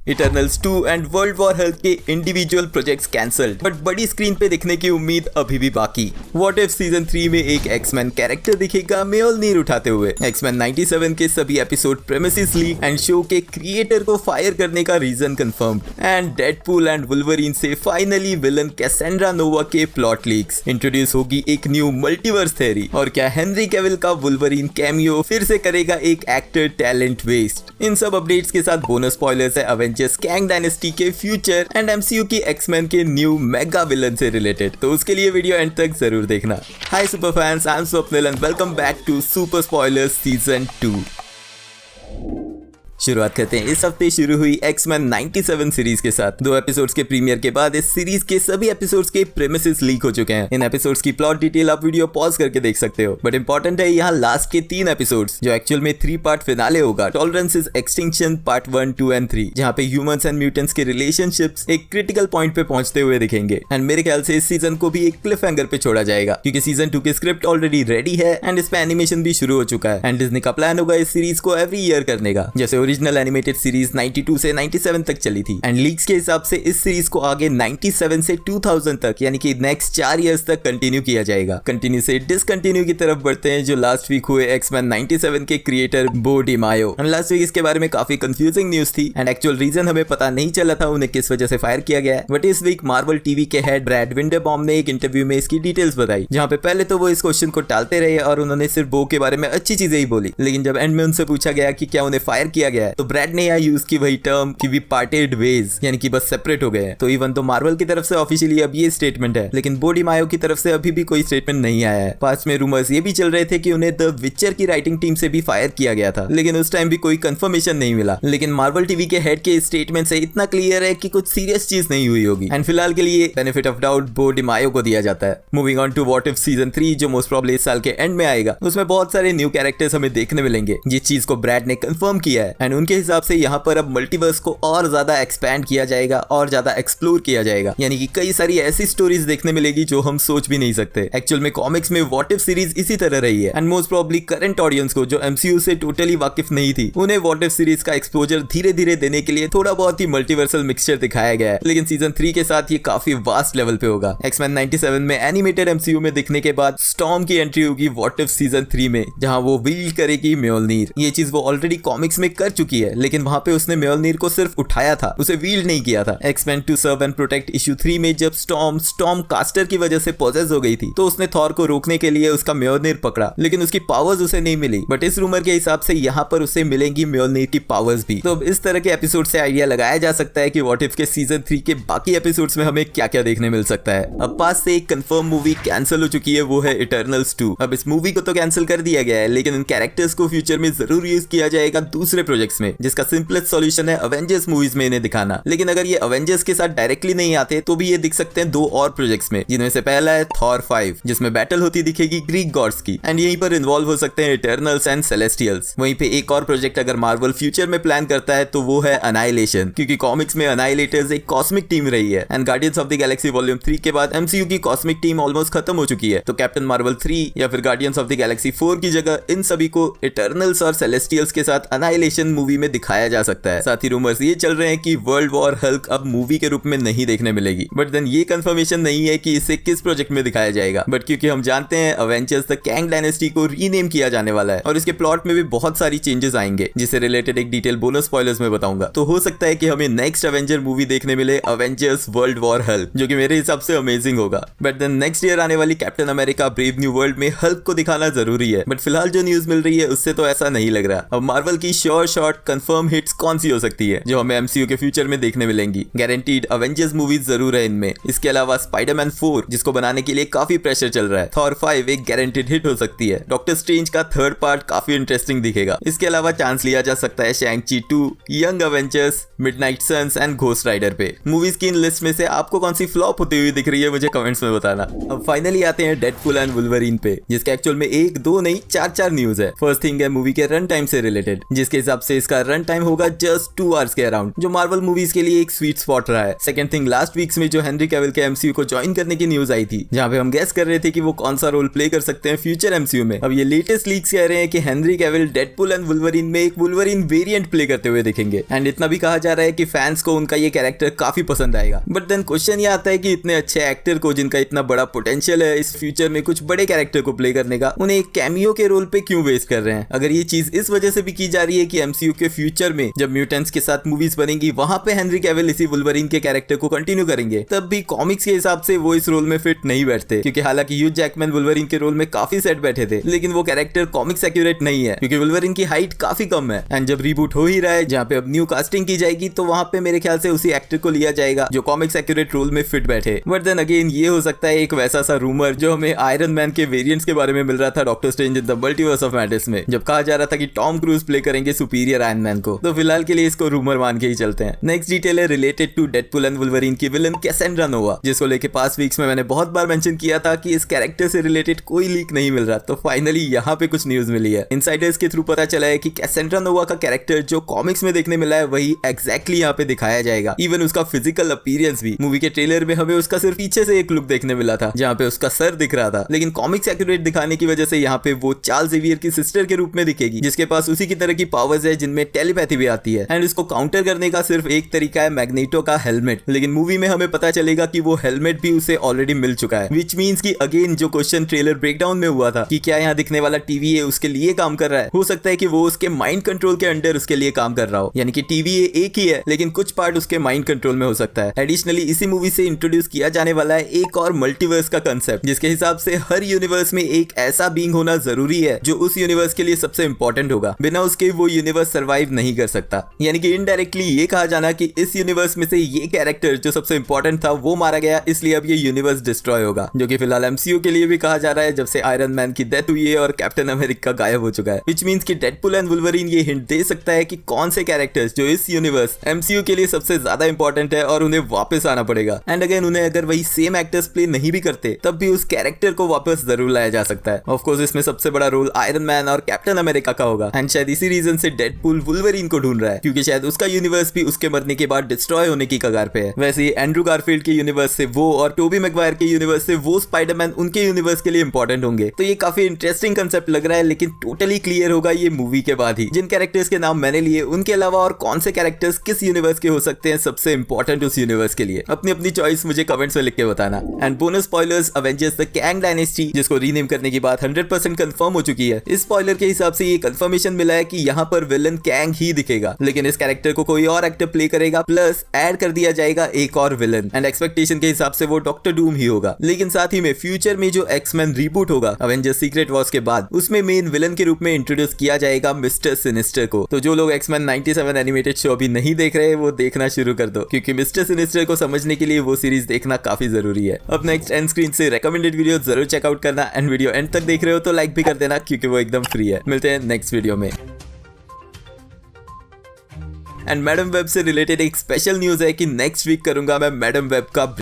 Eternals 2 and World War Hulk के individual projects cancelled, but बड़ी screen पे दिखने की उम्मीद अभी भी बाकी। व्हाट इफ सीजन 3 में एक एक्समैन कैरेक्टर दिखेगा म्योलनीर उठाते हुए। एक्समैन 97 के सभी episode premises leak and show के क्रिएटर को फायर करने का reason confirmed. And Deadpool and Wolverine से फाइनली विलन कैसेंड्रा नोवा के प्लॉट लीक्स। इंट्रोड्यूस होगी एक न्यू मल्टीवर्स थ्योरी। और क्या हेनरी कैविल का वुल्वरीन कैमियो फिर से करेगा एक एक्टर टैलेंट वेस्ट। इन सब अपडेट्स के साथ बोनस स्पॉयलर्स है अवेंजर्स कैंग डायनेस्टी के फ्यूचर एंड एमसीयू की एक्समैन के न्यू मेगा विलन से रिलेटेड, तो उसके लिए वीडियो एंड तक जरूर देखना। Hi super fans, I am Swapnil and welcome back to super spoilers season 2। शुरुआत करते हैं इस हफ्ते शुरू हुई एक्समैन 97 सीरीज के साथ। 2 एपिसोड्स के प्रीमियर के बाद इस सीरीज के सभी एपिसोड्स के प्रेमिसेस लीक हो चुके हैं। इन एपिसोड्स की प्लॉट डिटेल आप वीडियो पॉज करके देख सकते हो, बट इंपॉर्टेंट है यहाँ लास्ट के 3 एपिसोड्स जो एक्चुअल में 3 पार्ट फिनाले होगा। टॉलरेंस एक्सटिंक्शन पार्ट 1, 2 एंड 3, जहाँ पे ह्यूमंस एंड म्यूटेंट्स के रिलेशनशिप्स एक क्रिटिकल पॉइंट पे पहुंचते हुए दिखेंगे। एंड मेरे ख्याल से इस सीजन को भी एक क्लिफ हैंगर पे छोड़ा जाएगा, क्योंकि सीजन 2 की स्क्रिप्ट ऑलरेडी रेडी है एंड इस पे एनिमेशन भी शुरू हो चुका है। एंड डिज्नी का प्लान होगा इस सीरीज को एवरी ईयर करने का, जैसे ओरिजिनल एनिमेटेड सीरीज 92 से 97 तक चली थी। एंड लीक्स के हिसाब से इस सीरीज को आगे 97 से 2000 तक, यानी कि नेक्स्ट 4 इयर्स तक कंटिन्यू किया जाएगा। कंटिन्यू से डिसकंटिन्यू की तरफ बढ़ते हैं जो लास्ट वीक हुए एक्समैन 97 के क्रिएटर बो डिमायो। एंड लास्ट वीक इसके बारे में काफी कंफ्यूजिंग न्यूज थी एंड एक्चुअल रीजन हमें पता नहीं चला था उन्हें किस वजह से फायर किया गया है। बट इस वीक मार्वल टीवी के हेड ब्रैड विंडरबॉम ने एक इंटरव्यू में इसकी डिटेल्स बताई, जहां पे पहले तो वो इस क्वेश्चन को टालते रहे और उन्होंने सिर्फ बो के बारे में अच्छी चीजें ही बोली। लेकिन जब एंड में उनसे पूछा गया कि क्या उन्हें फायर किया गया है, तो ब्रैड ने यहाँ यूज की वही टर्म कि वी पार्टेड वेज, यानी कि बस सेपरेट हो गए हैं। तो इवन तो मार्वल की तरफ से ऑफिशियली अब ये स्टेटमेंट है, लेकिन बो डिमायो की तरफ से अभी भी कोई स्टेटमेंट नहीं आया है। पास में रूमर्स ये भी चल रहे थे कि उन्हें द विचर की राइटिंग टीम से भी फायर किया गया था, लेकिन उस टाइम भी कोई कंफर्मेशन नहीं मिला। लेकिन मार्वल टीवी के हेड के स्टेटमेंट से इतना क्लियर है कि कुछ सीरियस चीज नहीं हुई होगी। एंड फिलहाल के लिए बेनिफिट ऑफ डाउट बो डिमायो को दिया जाता है। Moving on to What If season 3, जो मोस्ट प्रोबब्ली इस साल के एंड में आएगा। उसमें बहुत सारे न्यू कैरेक्टर्स हमें देखने मिलेंगे, जिस चीज को ब्रैड ने कंफर्म किया है। एंड उनके हिसाब से यहाँ पर अब मल्टीवर्स को और ज्यादा एक्सपैंड किया जाएगा और ज्यादा एक्सप्लोर किया जाएगा, यानी कि कई सारी ऐसी स्टोरीज देखने मिलेगी जो हम सोच भी नहीं सकते। एक्चुअल में कॉमिक्स में व्हाट इफ सीरीज इसी तरह रही है। And most probably current audience को, जो एमसीयू से टोटली वाकिफ नहीं थी, उन्हें व्हाट इफ सीरीज का एक्सपोजर धीरे धीरे देने के लिए थोड़ा बहुत ही मल्टीवर्सल मिक्सचर दिखाया गया है। लेकिन सीजन 3 के साथ ये काफी वास्ट लेवल पे होगा। एक्समैन 97 में एनिमेटेड एमसीयू में दिखने के बाद स्टॉर्म की एंट्री होगी व्हाट इफ सीजन 3 में, जहां वो विल्ड करेगी म्योलनीर। ये चीज वो ऑलरेडी कॉमिक्स में कर चुकी है, लेकिन वहां पे उसने म्योलनीर को सिर्फ उठाया था, उसे वील्ड नहीं किया था। X Men to serve and protect issue 3 में जब स्टॉर्म कास्टर की वजह से पोजेस हो गई थी, तो उसने थॉर को रोकने के लिए उसका म्योलनीर पकड़ा, लेकिन उसकी पावर्स उसे नहीं मिली। बट इस रूमर के हिसाब से यहाँ पर उसे मिलेंगी म्योलनीर की पावर्स भी। तो अब इस तरह के एपिसोड से आइडिया लगाया जा सकता है कि व्हाट इफ के सीजन 3 के बाकी एपिसोड्स में हमें क्या क्या देखने मिल सकता है। अब पास से एक कंफर्म मूवी कैंसिल हो चुकी है, वो है इटर्नल्स 2। अब इस मूवी को तो कैंसिल कर दिया गया है, लेकिन इन कैरेक्टर्स को फ्यूचर में जरूर यूज किया जाएगा दूसरे प्रोजेक्ट्स में, जिसका सिंपलेस्ट सॉल्यूशन है अवेंजर्स मूवीज में इन्हें दिखाना। लेकिन अगर ये अवेंजर्स के साथ डायरेक्टली नहीं आते तो भी ये दिख सकते हैं 2 और प्रोजेक्ट्स में, जिनमें से पहला है थॉर 5, जिसमें बैटल होती दिखेगी ग्रीक गॉड्स की। एंड यहीं पर इन्वॉल्व हो सकते हैं इटर्नल्स एंड सेलेस्टियल्स। वहीं पे एक और प्रोजेक्ट अगर मार्वल फ्यूचर में प्लान करता है तो वो है अनाइलेशन, क्योंकि कॉमिक्स में अनाइलेटर्स एक कॉस्मिक टीम रही है। And guardians of the Galaxy volume 3 के बाद एमसीयू की कॉस्मिक टीम ऑलमोस्ट खत्म हो चुकी है, तो कैप्टन मार्वल 3 या फिर गार्डियंस ऑफ द गैलेक्सी 4 की जगह इन सभी को इटर्नल्स और सेलेस्टियल्स के साथ अनाइलेशन मूवी में दिखाया जा सकता है। साथ ही रूमर्स ये चल रहे हैं कि वर्ल्ड वॉर हल्क अब मूवी के रूप में नहीं देखने मिलेगी, बट देन ये कंफर्मेशन नहीं है कि इसे किस प्रोजेक्ट में दिखाया जाएगा। बट क्योंकि हम जानते हैं अवेंजर्स द कैंग डायनेस्टी को रीनेम किया जाने वाला है और इसके प्लॉट में भी बहुत सारी चेंजेस आएंगे, जिससे रिलेटेड एक डिटेल बोनस स्पॉयलर्स में बताऊंगा। तो हो सकता है कि हमें नेक्स्ट अवेंजर मूवी देखने मिले अवेंजर्स वर्ल्ड वॉर हल्क, जो कि मेरे हिसाब से अमेजिंग होगा। बट देन नेक्स्ट ईयर आने वाली captain America brave new world में हल्क को दिखाना जरूरी है, बट फिलहाल जो न्यूज मिल रही है उससे तो ऐसा नहीं लग रहा। अब मार्वल की श्योर शॉट कंफर्म हिट्स कौन सी हो सकती है जो हमें एमसीयू के फ्यूचर में देखने मिलेंगी? गारंटीड अवेंजर्स मूवीज जरूर है इनमें। इसके अलावा स्पाइडरमैन 4, जिसको बनाने के लिए काफी प्रेशर चल रहा है। थॉर 5 एक गारंटीड हिट हो सकती है। डॉक्टर स्ट्रेंज का 3rd पार्ट काफी इंटरेस्टिंग दिखेगा। इसके अलावा चांस लिया जा सकता है Shang Chi 2, Young Avengers, Midnight Sons and Ghost Rider पे। मूवीज की इन लिस्ट में से आपको कौन सी फ्लॉप होती हुई दिख रही है मुझे कमेंट्स में बताना। अब फाइनली आते हैं डेडपूल एंड वुल्वरीन पे, जिसके एक्चुअल में 1, 2 नहीं 4 न्यूज है। फर्स्ट थिंग है मूवी के रन टाइम से रिलेटेड, जिसके हिसाब से इसका रन टाइम होगा जस्ट 2 आवर्स के अराउंड, जो मार्वल मूवीज के लिए एक स्वीट स्पॉट रहा है। सेकंड थिंग, लास्ट वीक्स में जो हेनरी कैविल के एमसीयू को ज्वाइन करने की न्यूज आई थी, जहां पे हम गेस कर रहे थे कि वो कौन सा रोल प्ले कर सकते हैं फ्यूचर एमसीयू में। अब ये लेटेस्ट लीक्स कह रहे हैं कि Henry Cavill Deadpool and Wolverine में एक वुल्वरीन वेरिएंट प्ले करते हुए दिखेंगे। एंड इतना भी कहा जा रहा है कि फैंस को उनका ये कैरेक्टर काफी पसंद आएगा। बट देन क्वेश्चन ये आता है कि इतने अच्छे एक्टर को, जिनका इतना बड़ा पोटेंशियल है इस फ्यूचर में कुछ बड़े कैरेक्टर को प्ले करने का, उन्हें एक कैमियो के रोल पे क्यों वेस्ट कर रहे हैं? अगर ये चीज इस वजह से भी की जा रही है कि एमसीयू के फ्यूचर में जब म्यूटेंट्स के साथ मूवीज बनेंगी, वहां पे हेनरी कैविल इसी वुल्वरीन के कैरेक्टर को कंटिन्यू करेंगे, तब भी कॉमिक्स के हिसाब से वो इस रोल में फिट नहीं बैठते। क्योंकि हालांकि ह्यू जैकमैन वुल्वरीन के रोल में काफी सेट बैठे थे, लेकिन वो कैरेक्टर कॉमिक्स एक्यूरेट नहीं है, क्योंकि वुल्वरीन की हाइट काफी कम है। एंड जब रीबूट हो ही रहा है, जहाँ पे अब न्यू कास्टिंग की जाएगी, तो वहां पे मेरे ख्याल से उसी एक्टर को लिया जाएगा जो कॉमिक्स एक्यूरेट रोल में फिट बैठे। बट देन अगेन ये हो सकता है एक वैसा सा रूमर जो हमें आयरन मैन के वेरिएंट्स के बारे में मिल रहा था doctor strange in the multiverse of madness में, जब कहा जा रहा था कि टॉम क्रूज प्ले करेंगे सुपीरियर आयरन मैन को। तो फिलहाल के लिए इसको रूमर मान के ही चलते हैं। नेक्स्ट डिटेल है related to Deadpool and Wolverine की विलन कैसेंड्रा नोवा, जिसको लेके पास्ट वीक्स में मैंने बहुत बार मेंशन किया था कि इस कैरेक्टर से रिलेटेड कोई लीक नहीं मिल रहा। तो फाइनली यहाँ पे कुछ न्यूज मिली है। इनसाइडर्स के थ्रू पता चला है कि कैसेंड्रा नोवा का कैरेक्टर जो कॉमिक्स में देखने मिला है, वही एग्जैक्टली यहाँ पे दिखाया जाएगा। इवन उसका फिजिकल अपीयरेंस भी। मूवी के ट्रेलर में हमें उसका सिर्फ पीछे से एक लुक देखने मिला था, जहाँ पे उसका सर दिख रहा था, लेकिन कॉमिक्स एक्यूरेट दिखाने की वजह से यहाँ पे वो चार्ल्स जेवियर की सिस्टर के रूप में दिखेगी, जिसके पास उसी की तरह की पावर्स है, जिनमें टेलीपैथी भी आती है। एंड उसको काउंटर करने का सिर्फ एक तरीका है, मैग्नेटो का हेलमेट। लेकिन मूवी में हमें पता चलेगा कि वो हेलमेट भी उसे ऑलरेडी मिल चुका है, विच मीन्स कि अगेन जो क्वेश्चन ट्रेलर ब्रेकडाउन में हुआ था कि क्या यहाँ दिखने वाला टीवी है उसके लिए काम कर रहा है, हो सकता है कि वो उसके माइंड कंट्रोल के अंडर उसके लिए काम कर रहा हो। यानी कि टीवी एक ही है, लेकिन कुछ पार्ट उसके माइंड कंट्रोल में हो सकता है। एडिशनली इसी मूवी से इंट्रोड्यूस किया जाने वाला है एक और मल्टीवर्स का कंसेप्ट, जिसके हिसाब से हर यूनिवर्स में एक ऐसा बीइंग होना जरूरी है जो उस यूनिवर्स के लिए सबसे इंपॉर्टेंट होगा। बिना उसके वो यूनिवर्स सर्वाइव नहीं कर सकता। यानी कि इनडायरेक्टली ये कहा जाना कि इस यूनिवर्स में से ये कैरेक्टर जो सबसे इंपॉर्टेंट था वो मारा गया, इसलिए अब ये यूनिवर्स डिस्ट्रॉय होगा। जो कि फिलहाल एमसीयू के लिए भी कहा जा रहा है, जब से आयरन मैन की डेथ हुई है और कैप्टन अमेरिका गायब हो चुका है। विच मीन्स कि डेडपुल एंड वुल्वरीन ये हिंट दे सकता है कि कौन से कैरेक्टर्स जो इस यूनिवर्स एमसीयू के लिए सबसे ज्यादा इंपॉर्टेंट है और उन्हें वापस आना पड़ेगा। एंड अगेन उन्हें अगर वही सेम एक्टर्स प्ले नहीं भी करते, तब भी उस कैरेक्टर को वापस जरूर लाया जा सकता है। ऑफ कोर्स इसमें सबसे बड़ा रोल आयरन मैन और कैप्टन अमेरिका का होगा। एंड शायद इसी रीजन से डेडपुल वुल्वरीन को ढूंढ रहा है, क्योंकि शायद उसका यूनिवर्स भी उसके मरने के बाद डिस्ट्रॉय होने की कगार पे है। वैसे ही एंड्रू गारफील्ड के यूनिवर्स से वो और टोबी मैगवायर के यूनिवर्स से वो स्पाइडरमैन उनके यूनिवर्स के लिए इंपॉर्टेंट होंगे। तो ये काफी इंटरेस्टिंग कंसेप्ट लग रहा है, लेकिन टोटली क्लियर होगा ये मूवी के बाद ही। जिन कैरेक्टर्स के नाम मैंने लिए, उनके अलावा और कौन से कैरेक्टर्स किस यूनिवर्स के हो सकते हैं सबसे इंपॉर्टेंट उस यूनिवर्स के लिए, अपनी अपनी चॉइस मुझे कमेंट्स में लिख के बताना। And bonus spoilers, Avengers the Kang dynasty, जिसको रीनेम करने की बात 100% कंफर्म हो चुकी है। इस स्पॉइलर के हिसाब से ये कंफर्मेशन मिला है कि यहाँ पर विलन कैंग ही दिखेगा, लेकिन इस कैरेक्टर को कोई और एक्टर प्ले करेगा, प्लस ऐड कर दिया जाएगा एक और विलन। एंड एक्सपेक्टेशन के हिसाब से वो डॉक्टर डूम ही होगा। लेकिन साथ ही में फ्यूचर में जो एक्समैन रीबूट होगा अवेंजर्स सीक्रेट वॉर्स के बाद, उसमें मेन विलन के रूप में इंट्रोड्यूस किया जाएगा मिस्टर सिनिस्टर को। तो जो लोग एक्समैन 97 एनिमेटेड शो अभी नहीं देख रहे, वो देखना शुरू कर दो, क्योंकि मिस्टर सिनिस्टर को समझने के लिए वो सीरीज देखना काफी जरूरी है। अब नेक्स्ट एंड स्क्रीन से रेकमेंडेड वीडियो जरूर चेकआउट करना। एंड वीडियो एंड तक देख रहे हो तो लाइक भी कर देना, क्योंकि वो एकदम फ्री है। मिलते हैं नेक्स्ट वीडियो में। एंड मैडम वेब से रिलेटेड एक स्पेशल न्यूज है कि नेक्स्ट वीक करूंगा मैं मैडम वेब का